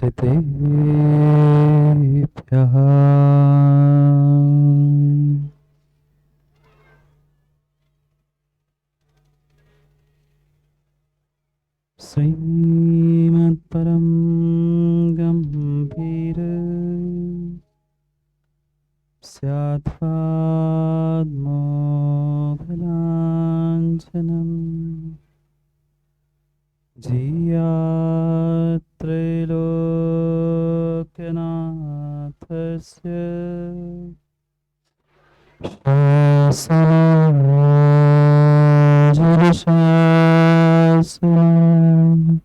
नमस्तेभ्यः। श्रीमत्परं गम्भीर स्यात्पाद्मोघलाञ्छनम् धियात्रैलोक्यनाथस्य शासनाञ्जलिशासनम्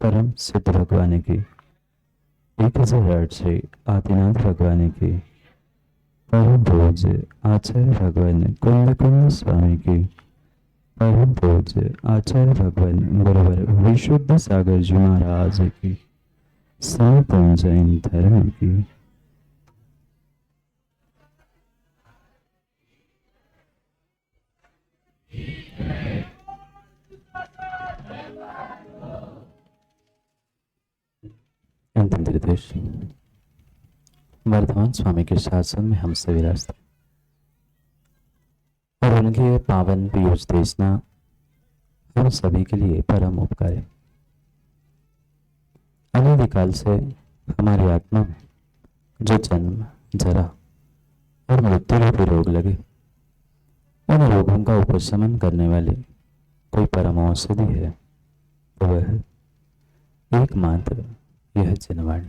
परम सिद्ध भगवान की 1008 से आदिनाथ भगवान की परम पूज्य आचार्य भगवान कुंद कुंद स्वामी की परम पूज्य आचार्य भगवान गुरुवर विशुद्ध सागर जी महाराज की सनातन जैन धर्म की अंतिम निर्देश वर्धमान स्वामी के शासन में हम सभी रास्ते और उनकी पावन पीयूष देशना हम सभी के लिए परम उपकार है। अनादिकाल से हमारी आत्मा में जो जन्म जरा और मृत्यु रूपी रोग लगे उन रोगों का उपशमन करने वाली कोई परम औषधि है तो वह एकमात्र यह जनवाणी।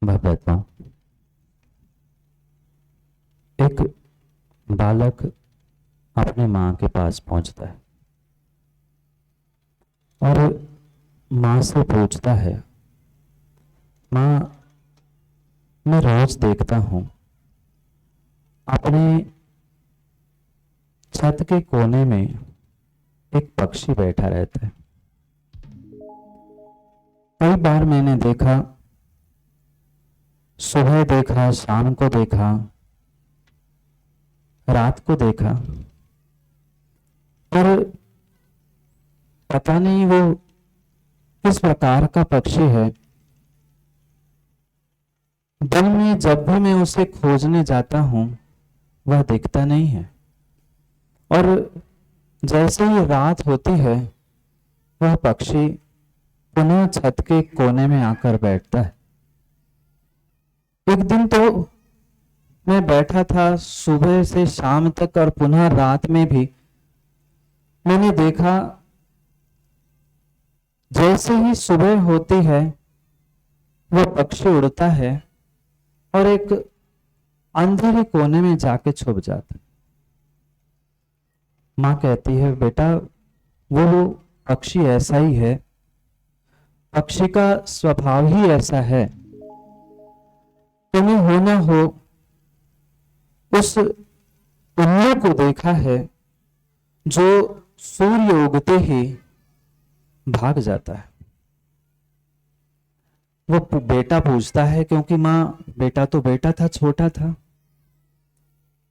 भगवत्मा एक बालक अपने माँ के पास पहुंचता है और माँ से पूछता है, माँ मैं रोज देखता हूं अपने छत के कोने में एक पक्षी बैठा रहता है। कई बार मैंने देखा, सुबह देखा, शाम को देखा, रात को देखा, पर पता नहीं वो किस प्रकार का पक्षी है। दिन में जब भी मैं उसे खोजने जाता हूं वह दिखता नहीं है और जैसे ही रात होती है वह पक्षी पुनः छत के कोने में आकर बैठता है। एक दिन तो मैं बैठा था सुबह से शाम तक और पुनः रात में भी मैंने देखा, जैसे ही सुबह होती है वह पक्षी उड़ता है और एक अंधेरे कोने में जाके छुप जाता है। माँ कहती है, बेटा वो पक्षी ऐसा ही है, पक्षी का स्वभाव ही ऐसा है। तुम्हें हो ना हो उस उल्लू को देखा है जो सूर्य उगते ही भाग जाता है। वो बेटा पूछता है, क्योंकि माँ बेटा तो बेटा था, छोटा था।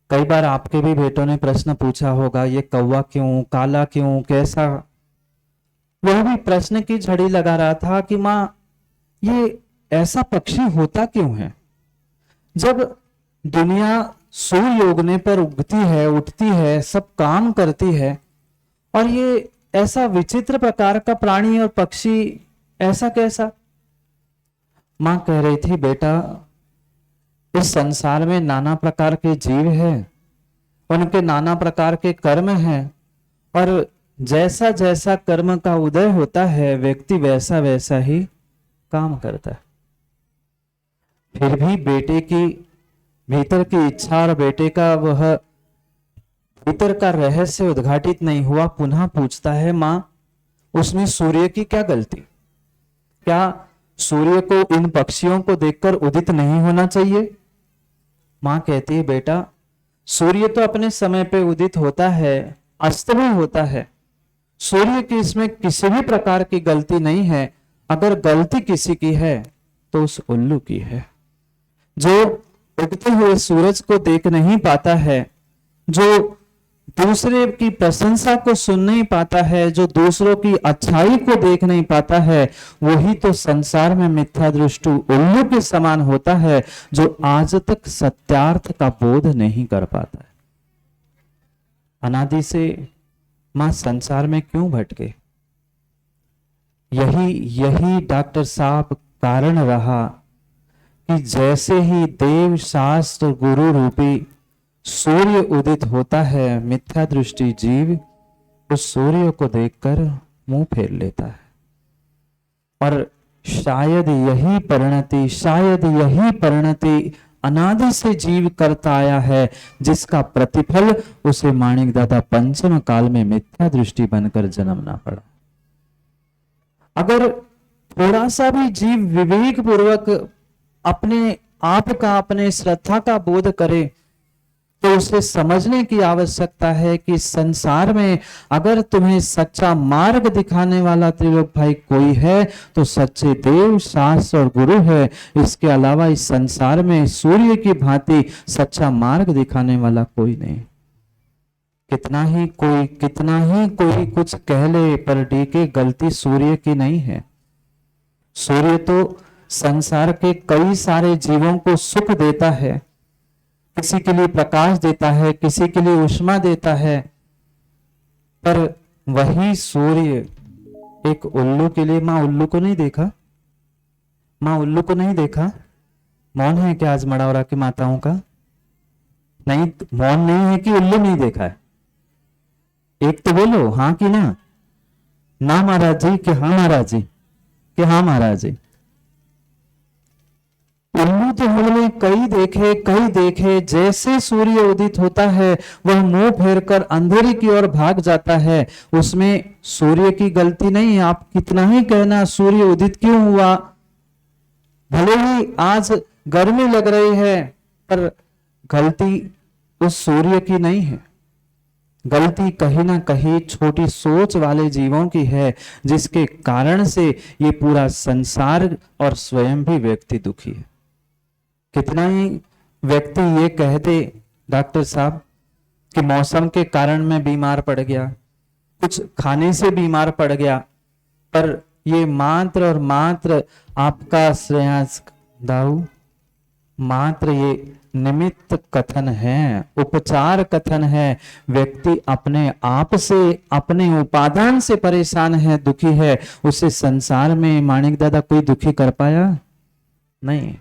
कई बार आपके भी बेटों ने प्रश्न पूछा होगा, ये कौवा क्यों, काला क्यों, कैसा। वह भी प्रश्न की झड़ी लगा रहा था कि माँ ये ऐसा पक्षी होता क्यों है? जब दुनिया सूर्य उगने पर उगती है, उठती है, सब काम करती है, और ये ऐसा विचित्र प्रकार का प्राणी और पक्षी ऐसा कैसा? मां कह रही थी, बेटा इस संसार में नाना प्रकार के जीव हैं, उनके नाना प्रकार के कर्म हैं, और जैसा जैसा कर्म का उदय होता है व्यक्ति वैसा वैसा ही काम करता है। फिर भी बेटे की भीतर की इच्छा और बेटे का वह भीतर का रहस्य उद्घाटित नहीं हुआ। पुनः पूछता है, मां उसमें सूर्य की क्या गलती? क्या सूर्य को इन पक्षियों को देखकर उदित नहीं होना चाहिए? मां कहती है, बेटा सूर्य तो अपने समय पे उदित होता है, अस्त भी होता है। सूर्य की इसमें किसी भी प्रकार की गलती नहीं है। अगर गलती किसी की है तो उस उल्लू की है, जो उगते हुए सूरज को देख नहीं पाता है, जो दूसरे की प्रशंसा को सुन नहीं पाता है, जो दूसरों की अच्छाई को देख नहीं पाता है, वही तो संसार में मिथ्या दृष्टि उल्लू के समान होता है, जो आज तक सत्यार्थ का बोध नहीं कर पाता है। अनादि से मां संसार में क्यों भटके? यही डॉक्टर साहब कारण रहा कि जैसे ही देव शास्त्र गुरु रूपी सूर्य उदित होता है, मिथ्या दृष्टि जीव उस सूर्य को देखकर मुंह फेर लेता है। और शायद यही परिणति अनादि से जीव करता आया है, जिसका प्रतिफल उसे माणिक दादा पंचम काल में मिथ्या दृष्टि बनकर जन्मना पड़ा। अगर थोड़ा सा भी जीव विवेक पूर्वक अपने आप का, अपने श्रद्धा का बोध करे, तो उसे समझने की आवश्यकता है कि संसार में अगर तुम्हें सच्चा मार्ग दिखाने वाला त्रिलोक भाई कोई है तो सच्चे देव शास्त्र और गुरु है। इसके अलावा इस संसार में सूर्य की भांति सच्चा मार्ग दिखाने वाला कोई नहीं। कितना ही कोई कुछ कह ले, पर डीके गलती सूर्य की नहीं है। सूर्य तो संसार के कई सारे जीवों को सुख देता है, किसी के लिए प्रकाश देता है, किसी के लिए उष्मा देता है, पर वही सूर्य एक उल्लू के लिए, मां उल्लू को नहीं देखा? मां उल्लू को नहीं देखा? मौन है क्या आज मड़ावरा की माताओं का? नहीं, मौन नहीं है कि उल्लू नहीं देखा है? एक तो बोलो हाँ कि ना? ना महाराज जी कि हाँ महाराज जी? कि हाँ महाराज जी। उल्लू तो हमने कई देखे। जैसे सूर्य उदित होता है वह मुंह फेरकर अंधेरे की ओर भाग जाता है। उसमें सूर्य की गलती नहीं है। आप कितना ही कहना सूर्य उदित क्यों हुआ, भले ही आज गर्मी लग रही है, पर गलती उस सूर्य की नहीं है। गलती कहीं ना कहीं छोटी सोच वाले जीवों की है, जिसके कारण से ये पूरा संसार और स्वयं भी व्यक्ति दुखी है। कितना ही व्यक्ति ये कह दे, डॉक्टर साहब कि मौसम के कारण मैं बीमार पड़ गया, कुछ खाने से बीमार पड़ गया, पर ये मात्र और मात्र आपका श्रेयांस दाऊ, मात्र ये निमित्त कथन है, उपचार कथन है। व्यक्ति अपने आप से, अपने उपादान से परेशान है, दुखी है। उसे संसार में माणिक दादा कोई दुखी कर पाया नहीं।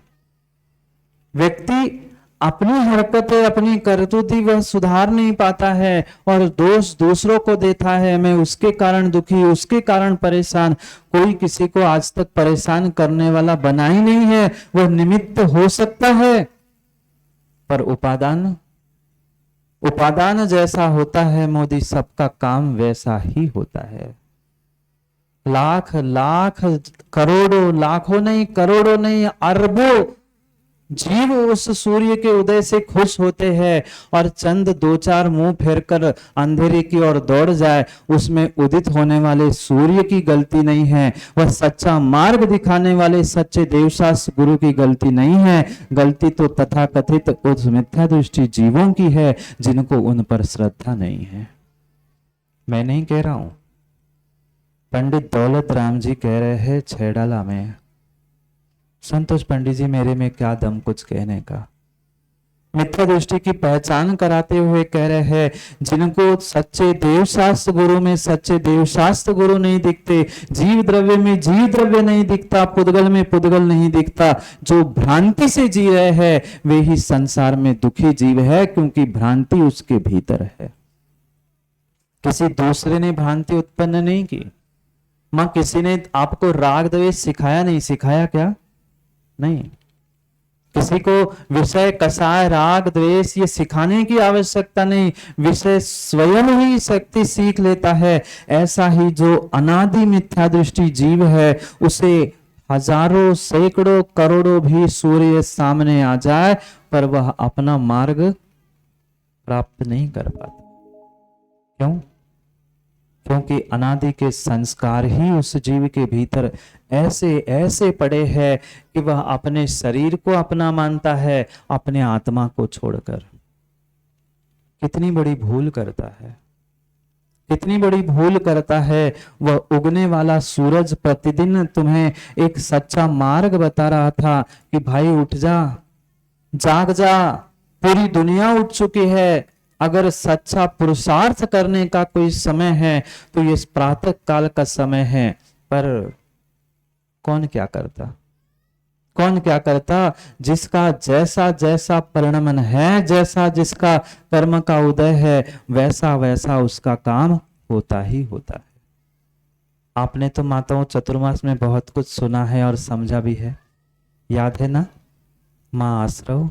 व्यक्ति अपनी हरकतें, अपनी करतूती वह सुधार नहीं पाता है और दोष दूसरों को देता है। मैं उसके कारण दुखी, उसके कारण परेशान। कोई किसी को आज तक परेशान करने वाला बना ही नहीं है। वह निमित्त हो सकता है, पर उपादान जैसा होता है मोदी, सबका काम वैसा ही होता है। लाख लाख करोड़ों, लाखों नहीं, करोड़ों नहीं, अरबों जीव उस सूर्य के उदय से खुश होते हैं, और चंद दो चार मुंह फेरकर अंधेरे की ओर दौड़ जाए, उसमें उदित होने वाले सूर्य की गलती नहीं है। वह सच्चा मार्ग दिखाने वाले सच्चे देवशास्त्र गुरु की गलती नहीं है। गलती तो तथाकथित उस मिथ्या दृष्टि जीवों की है, जिनको उन पर श्रद्धा नहीं है। मैं नहीं कह रहा हूं, पंडित दौलत राम जी कह रहे हैं छेड़ाला में। संतोष पंडित जी मेरे में क्या दम कुछ कहने का। मिथ्या दृष्टि की पहचान कराते हुए कह रहे हैं, जिनको सच्चे देवशास्त्र गुरु में सच्चे देवशास्त्र गुरु नहीं दिखते, जीव द्रव्य में जीव द्रव्य नहीं दिखता, पुद्गल में पुद्गल नहीं दिखता, जो भ्रांति से जी रहे हैं वे ही संसार में दुखी जीव है, क्योंकि भ्रांति उसके भीतर है। किसी दूसरे ने भ्रांति उत्पन्न नहीं की। मां किसी ने आपको राग द्वेष सिखाया नहीं, सिखाया क्या? नहीं। किसी को विषय कसाय राग द्वेष ये सिखाने की आवश्यकता नहीं, विषय स्वयं ही शक्ति सीख लेता है। ऐसा ही जो अनादि मिथ्या दृष्टि जीव है, उसे हजारों सैकड़ों करोड़ों भी सूर्य सामने आ जाए पर वह अपना मार्ग प्राप्त नहीं कर पाता। क्यों? क्योंकि अनादि के संस्कार ही उस जीव के भीतर ऐसे ऐसे पड़े हैं कि वह अपने शरीर को अपना मानता है, अपने आत्मा को छोड़कर। कितनी बड़ी भूल करता है, कितनी बड़ी भूल करता है। वह उगने वाला सूरज प्रतिदिन तुम्हें एक सच्चा मार्ग बता रहा था कि भाई उठ जा, जाग जा, पूरी दुनिया उठ चुकी है। अगर सच्चा पुरुषार्थ करने का कोई समय है तो ये प्रातः काल का समय है। पर कौन क्या करता? कौन क्या करता? जिसका जैसा जैसा परिणमन है, जैसा जिसका कर्म का उदय है, वैसा वैसा उसका काम होता ही होता है। आपने तो माताओं चतुर्मास में बहुत कुछ सुना है और समझा भी है, याद है ना? मां आश्रव,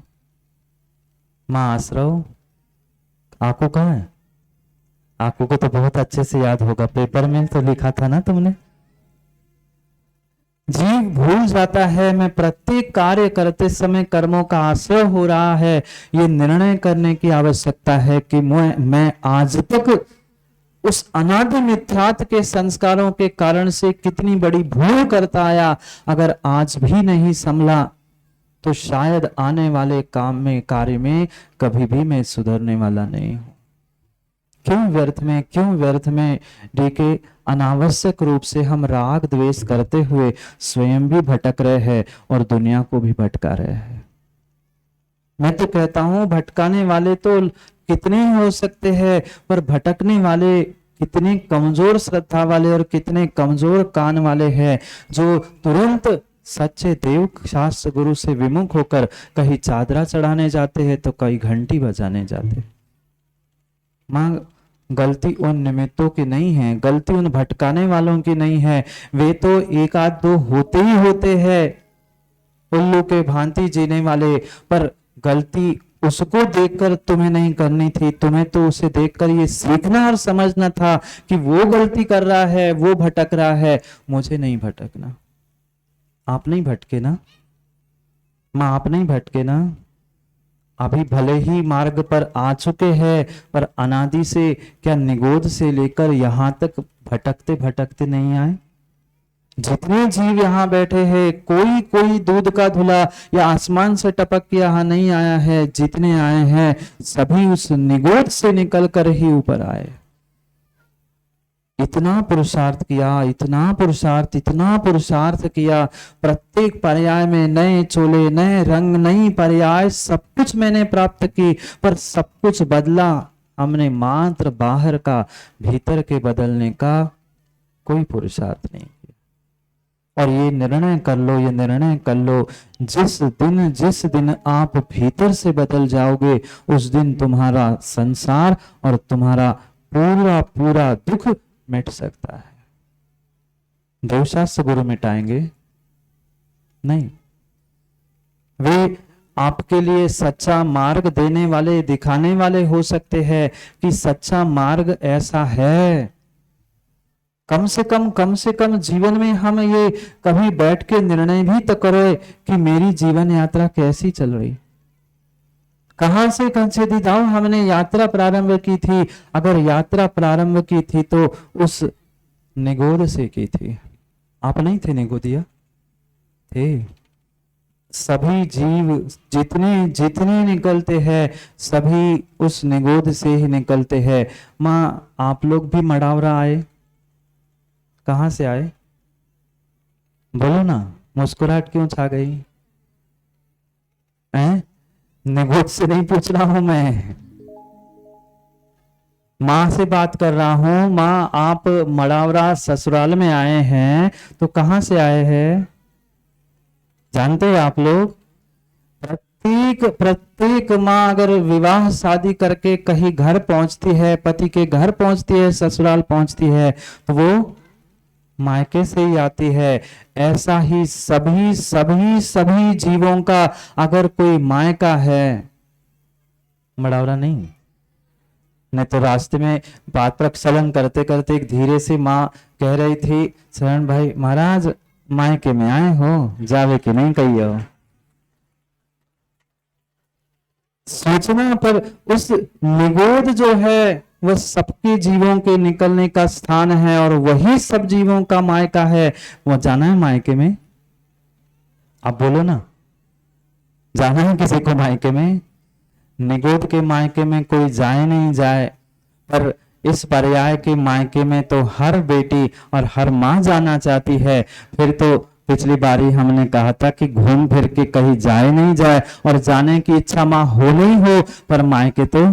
मां आश्रव। आंखों कहाँ है? आंखों को तो बहुत अच्छे से याद होगा, पेपर में तो लिखा था ना तुमने। जीव भूल जाता है मैं प्रत्येक कार्य करते समय कर्मों का आश्रय हो रहा है। ये निर्णय करने की आवश्यकता है कि मैं आज तक उस अनादि मिथ्यात्व के संस्कारों के कारण से कितनी बड़ी भूल करता आया। अगर आज भी नहीं संभला तो शायद आने वाले काम में कार्य में कभी भी मैं सुधरने वाला नहीं हूं। क्यों व्यर्थ में, क्यों व्यर्थ में डीके अनावश्यक रूप से हम राग द्वेष करते हुए स्वयं भी भटक रहे हैं और दुनिया को भी भटका रहे हैं। मैं तो कहता हूं भटकाने वाले तो कितने हो सकते हैं, पर भटकने वाले कितने कमजोर श्रद्धा वाले और कितने कमजोर कान वाले हैं, जो तुरंत सच्चे देव शास्त्र गुरु से विमुख होकर कहीं चादरा चढ़ाने जाते हैं तो कहीं घंटी बजाने जाते। मां गलती उन निमित्तों की नहीं है, गलती उन भटकाने वालों की नहीं है। वे तो एक आध दो होते ही होते हैं उल्लू के भांति जीने वाले, पर गलती उसको देखकर तुम्हें नहीं करनी थी। तुम्हें तो उसे देखकर ये सीखना और समझना था कि वो गलती कर रहा है, वो भटक रहा है, मुझे नहीं भटकना। आप नहीं भटके ना मां, आप नहीं भटके ना। अभी भले ही मार्ग पर आ चुके हैं, पर अनादि से क्या निगोद से लेकर यहां तक भटकते भटकते नहीं आए। जितने जीव यहाँ बैठे हैं, कोई कोई दूध का धुला या आसमान से टपक के यहाँ नहीं आया है। जितने आए हैं सभी उस निगोद से निकलकर ही ऊपर आए। इतना पुरुषार्थ किया, इतना पुरुषार्थ, इतना पुरुषार्थ किया। प्रत्येक पर्याय में नए चोले, नए रंग, नई पर्याय, सब कुछ मैंने प्राप्त की, पर सब कुछ बदला हमने मात्र बाहर का, भीतर के बदलने का कोई पुरुषार्थ नहीं किया। और ये निर्णय कर लो, ये निर्णय कर लो, जिस दिन आप भीतर से बदल जाओगे उस दिन तुम्हारा संसार और तुम्हारा पूरा पूरा दुख मिट सकता है। देवशास्त्र गुरु मिटाएंगे नहीं, वे आपके लिए सच्चा मार्ग देने वाले, दिखाने वाले हो सकते हैं कि सच्चा मार्ग ऐसा है। कम से कम जीवन में हम ये कभी बैठ के निर्णय भी तो करें कि मेरी जीवन यात्रा कैसी चल रही, कहां से कंचेदीदाओ हमने यात्रा प्रारंभ की थी। अगर यात्रा प्रारंभ की थी तो उस निगोद से की थी। आप नहीं थे निगोदिया? थे। सभी जीव जितने जितने निकलते हैं सभी उस निगोद से ही निकलते हैं। मां आप लोग भी मड़ावरा आए, कहां से आए बोलो ना? मुस्कुराहट क्यों छा गई? हैं? निगोद से नहीं पूछ रहा हूं मैं, माँ से बात कर रहा हूं। माँ, आप मड़ावरा ससुराल में आए हैं तो कहां से आए हैं जानते हैं आप लोग? प्रत्येक प्रत्येक माँ अगर विवाह शादी करके कहीं घर पहुंचती है, पति के घर पहुंचती है, ससुराल पहुंचती है, तो वो मायके से ही आती है। ऐसा ही सभी सभी सभी जीवों का अगर कोई मायका है, मड़ावरा नहीं। नहीं तो रास्ते में बात प्रक्षालन करते करते एक धीरे से माँ कह रही थी, शरण भाई महाराज मायके में आए हो, जावे कि नहीं कहियो। सोचना, पर उस निगोद जो है वह सबके जीवों के निकलने का स्थान है और वही सब जीवों का मायका है। वो जाना है मायके में? आप बोलो ना, जाना है किसी को मायके में? निगोद के मायके में कोई जाए नहीं जाए, पर इस पर्याय के मायके में तो हर बेटी और हर माँ जाना चाहती है। फिर तो पिछली बारी हमने कहा था कि घूम फिर के कहीं जाए नहीं जाए, और जाने की इच्छा माँ हो नहीं हो, पर मायके तो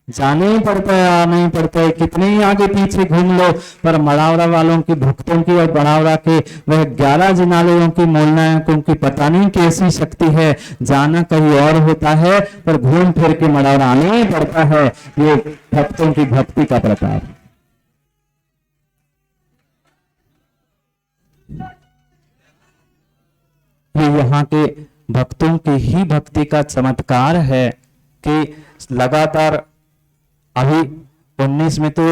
जाने ही पड़ता है, आना ही पड़ता है। कितने ही आगे पीछे घूम लो, पर मड़ावरा वालों की, भक्तों की और बड़ावरा के वह 11 जिनालयों की मोलनायकों की पता नहीं कैसी शक्ति है। जाना कहीं और होता है, पर घूम फिर के मड़ावरा आना ही पड़ता है। ये भक्तों की भक्ति का प्रताप। ये यहाँ के भक्तों की ही भक्ति का चमत्कार है कि लगातार अभी 19 में तो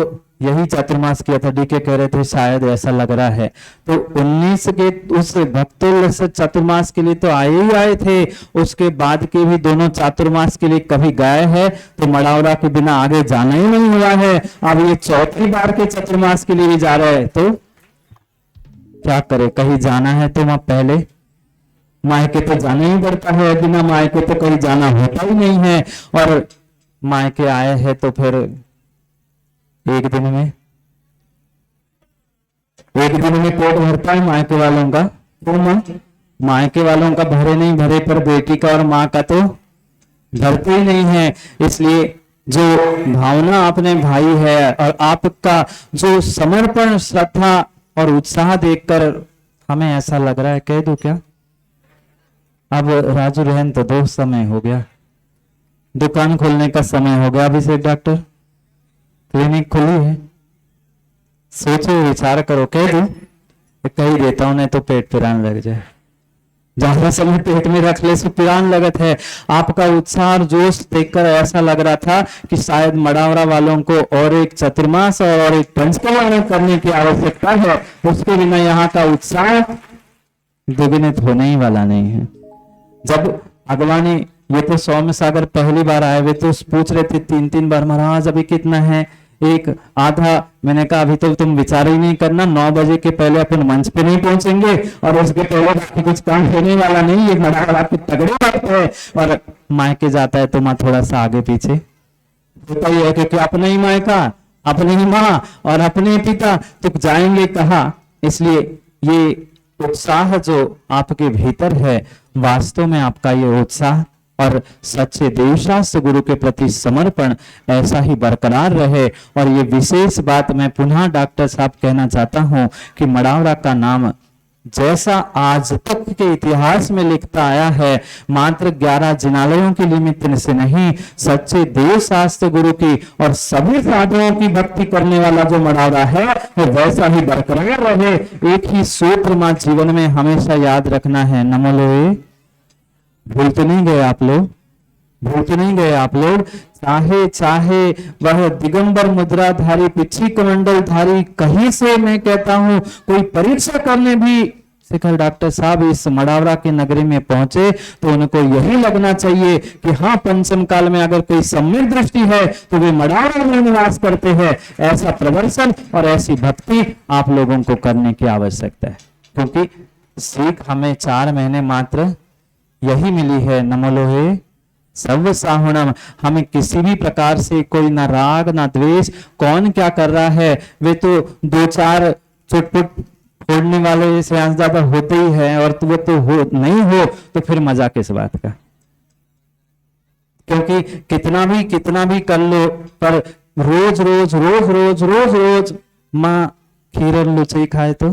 यही चातुर्मास किया था, डीके कह रहे थे शायद ऐसा लग रहा है, तो 19 के उस भक्तोल्लास चातुर्मास के लिए तो आए ही आए थे। उसके बाद के भी दोनों चातुर्मास के लिए कभी गए हैं तो मड़ावरा के बिना आगे जाना ही नहीं हुआ है। अब ये चौथी बार के चातुर्मास के लिए भी जा रहे हैं, तो क्या करे? कहीं जाना है तो वहां पहले मायके तो जाना ही पड़ता है, बिना मायके तो कहीं जाना होता ही नहीं है। और मायके आए हैं तो फिर एक दिन में पेट भरता है मायके वालों का? तो मायके वालों का भरे नहीं भरे, पर बेटी का और माँ का तो भरते ही नहीं है। इसलिए जो भावना अपने भाई है और आपका जो समर्पण, श्रद्धा और उत्साह देखकर हमें ऐसा लग रहा है, कह दो क्या? अब राजू रहन तो दोस्त समय हो गया, दुकान खोलने का समय हो गया। अभिषेक डॉक्टर क्लिनिक खुली है, सोचो विचार करो, कह दो? कह ही देता हूं, नहीं तो पेट पिरान लग जाए। ज्यादा समय पेट में रख ले से पिरान लगत है। आपका उत्साह और जोश देखकर ऐसा लग रहा था कि शायद मड़ावरा वालों को और एक चतुर्मास और एक पंचकर्म करने की आवश्यकता है। उसके बिना यहाँ का उत्साह दुगुनित होने ही वाला नहीं है। जब अगवानी, ये तो सौम्य सागर पहली बार आए हुए तो पूछ रहे थे 3-3 बार, महाराज अभी कितना है? एक आधा। मैंने कहा अभी तो तुम विचार ही नहीं करना, 9 बजे के पहले अपन मंच पे नहीं पहुंचेंगे और उसके पहले बाकी कुछ काम होने वाला नहीं। ये मड़ावरा की तगड़ी बात है। और मायके जाता है तो माँ थोड़ा सा आगे पीछे होता ही है, क्योंकि अपने ही मायका, अपने ही माँ और अपने पिता, तो जाएंगे कहाँ? इसलिए ये उत्साह जो आपके भीतर है, वास्तव में आपका ये उत्साह और सच्चे देवशास्त्र गुरु के प्रति समर्पण ऐसा ही बरकरार रहे। और ये विशेष बात मैं पुनः डॉक्टर साहब कहना चाहता हूं कि मड़ावरा का नाम जैसा आज तक के इतिहास में लिखता आया है, मात्र 11 जिनालयों के निमित्त से नहीं, सच्चे देव शास्त्र गुरु की और सभी साधुओं की भक्ति करने वाला जो मड़ावरा है वो वैसा ही बरकरार रहे। एक ही सूत्र मां जीवन में हमेशा याद रखना है, नमो लोए। भूल तो नहीं गए आप लोग? भूल तो नहीं गए आप लोग? चाहे चाहे वह दिगंबर मुद्राधारी, पिछी कमंडल धारी, कहीं से मैं कहता हूं कोई परीक्षा करने भी शिखर डॉक्टर साहब इस मड़ावरा के नगरी में पहुंचे तो उनको यही लगना चाहिए कि हाँ, पंचम काल में अगर कोई सम्यक दृष्टि है तो वे मड़ावरा में निवास करते हैं। ऐसा प्रदर्शन और ऐसी भक्ति आप लोगों को करने की आवश्यकता है, क्योंकि सीख हमें 4 महीने मात्र यही मिली है, नमो लोहे सर्व साहुणम। हमें किसी भी प्रकार से कोई ना राग ना द्वेष, कौन क्या कर रहा है वे तो 2-4 चुटपुट फोड़ने वाले से ज्यादा होते ही है, और वो तो हो नहीं हो तो फिर मजा किस बात का। क्योंकि कितना भी कर लो, पर रोज रोज रोज रोज रोज रोज माँ खीर और लुचई खाए तो,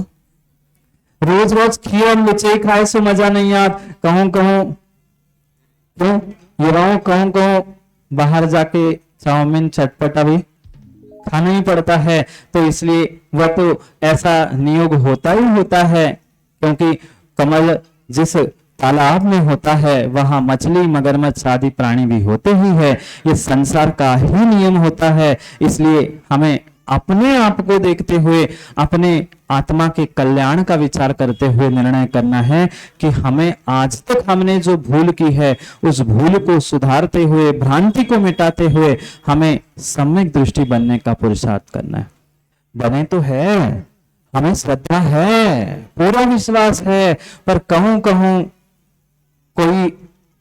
रोज रोज खीर और लुचई खाए से मजा नहीं आता। कहूं कहूं क्यों युवाओं कहूं बाहर जाके चाउमीन चटपटा भी खाना ही पड़ता है। तो इसलिए वह तो ऐसा नियोग होता ही होता है, क्योंकि कमल जिस तालाब में होता है वहां मछली मगरमच्छ आदि प्राणी भी होते ही है। ये संसार का ही नियम होता है। इसलिए हमें अपने आप को देखते हुए, अपने आत्मा के कल्याण का विचार करते हुए निर्णय करना है कि हमें आज तक हमने जो भूल की है उस भूल को सुधारते हुए, भ्रांति को मिटाते हुए हमें सम्यक दृष्टि बनने का पुरुषार्थ करना है। बने तो है, हमें श्रद्धा है, पूरा विश्वास है, पर कहूं कहूं कोई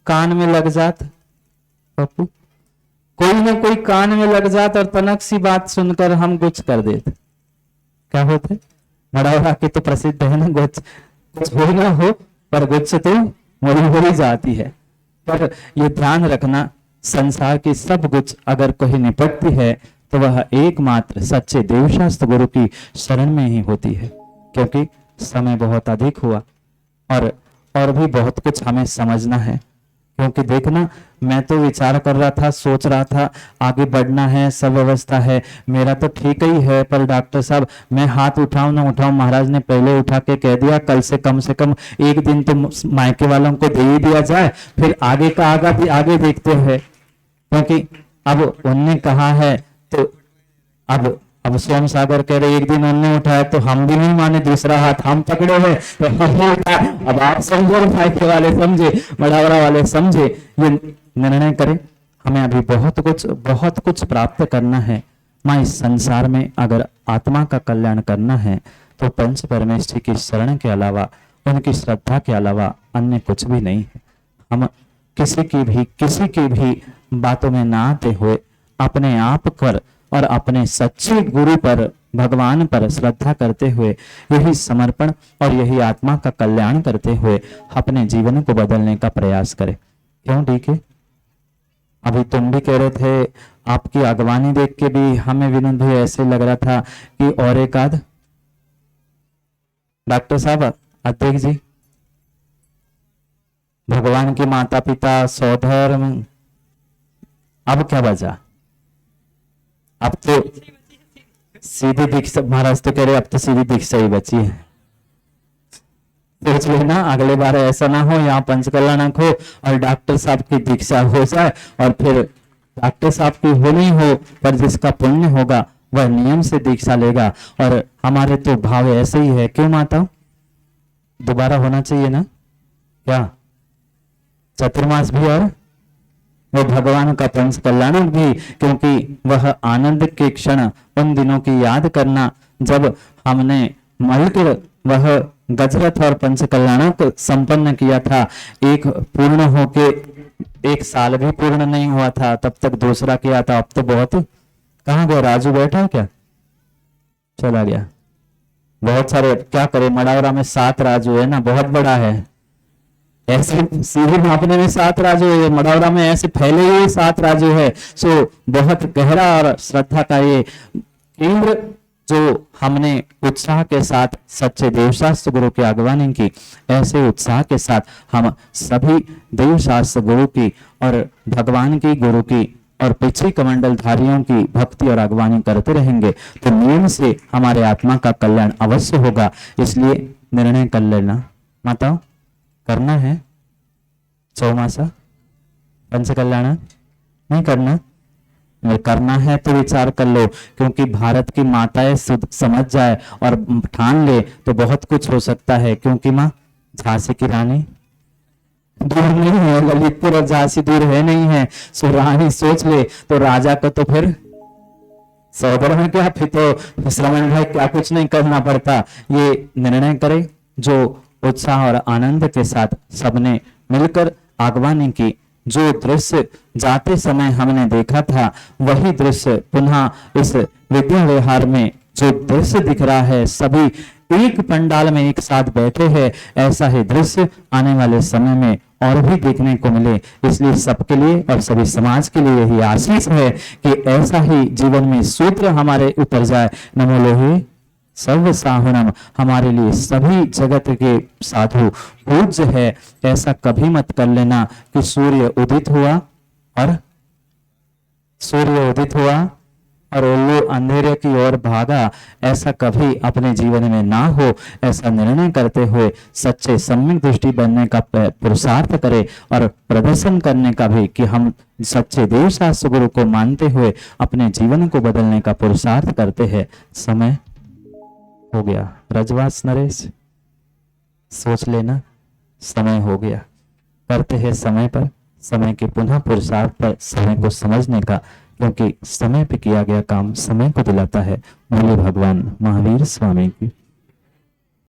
कान में लग जात पप्पू, कोई ना कोई कान में लग जात और तनक सी बात सुनकर हम गुच्छ कर देते। क्या होते मड़ौरा के तो प्रसिद्ध है ना, गुच्छ कुछ हो ना हो पर गुच्छ तो हो ही जाती है। पर यह ध्यान रखना, संसार की सब गुच्छ अगर कोई निपटती है तो वह एकमात्र सच्चे देवशास्त्र गुरु की शरण में ही होती है। क्योंकि समय बहुत अधिक हुआ और भी बहुत कुछ हमें समझना है। क्योंकि देखना, मैं तो विचार कर रहा था, सोच रहा था आगे बढ़ना है, सब व्यवस्था है, मेरा तो ठीक ही है, पर डॉक्टर साहब मैं हाथ उठाऊं ना उठाऊं, महाराज ने पहले उठा के कह दिया कल से कम एक दिन तो मायके वालों को दे ही दिया जाए, फिर आगे का आगे देखते हैं। क्योंकि अब उनने कहा है तो अब सोम सागर कह रहे एक दिन उन्होंने उठाया तो हम भी नहीं माने, दूसरा हाथ हम पकड़े हैं तो हमने उठाया। अब आप समझो, मायके वाले समझे, मड़ावरा वाले समझे, ये निर्णय करें। हमें अभी बहुत कुछ प्राप्त करना है। माँ, इस संसार में अगर आत्मा का कल्याण करना है तो पंच परमेश्वर की शरण के अलावा, उनकी श्रद्धा के अलावा अन्य कुछ भी नहीं है। हम किसी की भी बातों में ना आते हुए अपने आप पर और अपने सच्चे गुरु पर, भगवान पर श्रद्धा करते हुए, यही समर्पण और यही आत्मा का कल्याण करते हुए अपने जीवन को बदलने का प्रयास करें। क्यों? ठीक है। अभी तुम भी कह रहे थे, आपकी अगवानी देख के भी हमें विनोद भाई ऐसे लग रहा था कि और एक आध डॉक्टर साहब, अध्यक्ष जी, भगवान के माता पिता, सौधर्म, अब क्या बचा? अब तो सीधी दीक्षा, महाराज तो कह रहे अब तो सीधी दीक्षा ही बची है। सोच लेना अगले बार ऐसा ना हो, यहाँ पंचकल्याणक हो और डॉक्टर साहब की दीक्षा हो जाए, और फिर डॉक्टर साहब की हो नहीं हो, पर जिसका पुण्य होगा वह नियम से दीक्षा लेगा। और हमारे तो भाव ऐसे ही है। क्यों माता? दोबारा होना चाहिए ना क्या? चतुर्मास भी और वो भगवान का पंच कल्याणक भी, क्योंकि वह आनंद के क्षण, उन दिनों की याद करना जब हमने मिलकर वह गजरथ और पंच कल्याणक संपन्न किया था। एक पूर्ण होके 1 साल भी पूर्ण नहीं हुआ था, तब तक दूसरा किया था। अब तो बहुत, कहाँ गया राजू? बैठा है क्या? चला गया। बहुत सारे, क्या करे, मड़ावरा में 7 राजू है ना, बहुत बड़ा है। ऐसे सीधे मापने में 7 राजू है, मड़ौरा में ऐसे फैले हुए 7 राजू है। सो बहुत गहरा और श्रद्धा का ये केंद्र जो हमने उत्साह के साथ सच्चे देवशास्त्र गुरु की अगवानी की, ऐसे उत्साह के साथ हम सभी देवशास्त्र गुरु की और भगवान की, गुरु की और पिछली कमंडल धारियों की भक्ति और अगवानी करते रहेंगे तो नियम से हमारे आत्मा का कल्याण अवश्य होगा। इसलिए निर्णय कर लेना माता, करना है चौमासा पंच कल्याण, नहीं करना? करना है तो विचार कर लो, क्योंकि भारत की माताएं समझ जाए और ठान ले तो बहुत कुछ हो सकता है। क्योंकि माँ, झांसी की रानी दूर नहीं है, ललितपुर और झांसी दूर है नहीं है। सो रानी सोच ले तो राजा को तो फिर सौदर में क्या, फिर तो श्रवण भाई क्या कुछ नहीं करना पड़ता। ये निर्णय करे जो उत्साह और आनंद के साथ सबने मिलकर आगवानी की। जो दृश्य जाते समय हमने देखा था वही दृश्य पुनः इस विद्या विहार में जो दृश्य दिख रहा है, सभी एक पंडाल में एक साथ बैठे हैं, ऐसा ही दृश्य आने वाले समय में और भी देखने को मिले। इसलिए सबके लिए और सभी समाज के लिए यही आशीष है कि ऐसा ही जीवन में सूत्र हमारे उतर जाए। नमो लोहे सर्व साहुणम, हमारे लिए सभी जगत के साधु पूज्य है। ऐसा कभी मत कर लेना कि सूर्य उदित हुआ और उल्लू अंधेरे की ओर भागा, ऐसा कभी अपने जीवन में ना हो। ऐसा निर्णय करते हुए सच्चे सम्यक दृष्टि बनने का पुरुषार्थ करें और प्रदर्शन करने का भी कि हम सच्चे देव शास्त्र गुरु को मानते हुए अपने जीवन को बदलने का पुरुषार्थ करते हैं। समय हो गया। रजवास नरेश, सोच लेना, समय हो गया। करते हैं समय पर, समय के पुनः पुरुषार्थ पर, समय को समझने का, क्योंकि समय पे किया गया काम समय को दिलाता है। बोले भगवान महावीर स्वामी की।